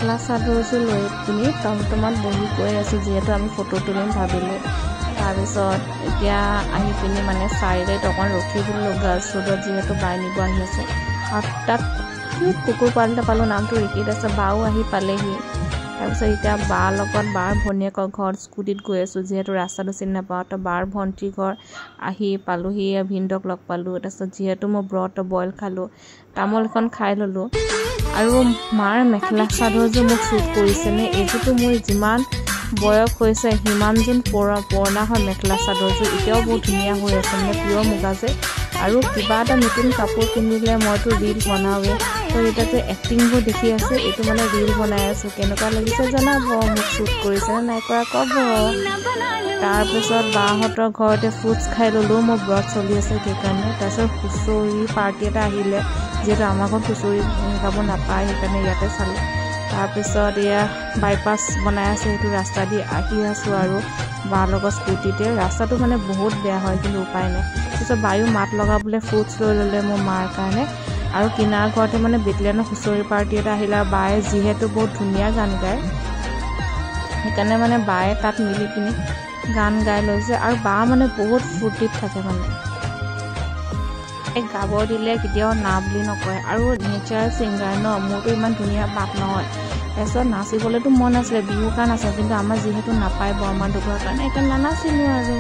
মেখেলা চাদৰযোৰ লৈ পিনি টমটমত বহি গৈ আছোঁ যিহেতু আমি ফটো তুলিম ভাবিলোঁ তাৰপিছত এতিয়া আহি পিনি মানে চাৰিআলিত অকণ ৰখি দিলোঁ গাৰ্লছ ৰোডত যিহেতু বাই নিব আহি আছে আৰু তাত কিউট কুকুৰ পোৱালি এটা পালোঁ নামটো ৰিকিত আছে বাও আহি পালেহি তাৰপিছত এতিয়া বাৰ লগত বাৰ ভনীয়েকৰ ঘৰত স্কুটিত গৈ আছোঁ যিহেতু ৰাস্তাটো চিনি নাপাওঁ তো বাৰ ভণ্টিৰ ঘৰ আহি পালোঁহি ভিনদক লগ পালোঁ তাৰপিছত যিহেতু মই ব্ৰত বইল খালোঁ তামোল এখন খাই ল'লোঁ আৰু মাৰ মেখেলা চাদৰযোৰ মোক শ্বুট কৰিছেনে এইটোতো মোৰ যিমান বয়স হৈছে সিমান যেন পুৰণা হয় মেখেলা চাদৰযোৰ এতিয়াও বহুত ধুনীয়া হৈ আছে মানে পিয়ৰ মুগা যে আৰু কিবা এটা নতুন কাপোৰ কিনিলে মইতো ৰীল বনাওঁৱে তো এতিয়া যে এক্টিংবোৰ দেখি আছে এইটো মানে ৰীল বনাই আছোঁ কেনেকুৱা লাগিছে জনাব মোক শ্বুট কৰিছেনে নাই কৰা ক'ব তাৰপিছত বাহঁতৰ ঘৰতে ফ্ৰুটছ খাই ল'লোঁ মোৰ ব্ৰত চলি আছে সেইকাৰণে তাৰপিছত হুঁচৰি পাৰ্টি এটা আহিলে যিহেতু আমাৰ ঘৰত হুঁচৰি গাব নাপায় সেইকাৰণে ইয়াতে চালোঁ তাৰপিছত এয়া বাইপাছ বনাই আছে সেইটো ৰাস্তা দি আহি আছোঁ আৰু বাৰ লগত স্কুটিতে ৰাস্তাটো মানে বহুত বেয়া হয় কিন্তু উপায় নাই তাৰপিছত বায়ু মাত লগাবলৈ ফ্ৰুটছ লৈ ল'লে মোৰ মাৰ কাৰণে আৰু কিনাৰ ঘৰতে মানে বেটলিয়ানৰ হুঁচৰি পাৰ্টি এটা আহিলে আৰু বায়ে যিহেতু বহুত ধুনীয়া গান গায় সেইকাৰণে মানে বায়ে তাত মিলি পিনি গান গাই লৈছে আৰু বা মানে বহুত ফূৰ্তিত থাকে মানে গাব দিলে কেতিয়াও না বুলি নকয় আৰু নেচাৰেল ছিংগাৰ ন মোৰতো ইমান ধুনীয়া মাত নহয় তাৰপিছত নাচিবলৈতো মন আছিলে বিহু গান আছে কিন্তু আমাৰ যিহেতু নাপায় বৰমা দুঘৰৰ কাৰণে সেইকাৰণে নানাচিলোঁ আৰু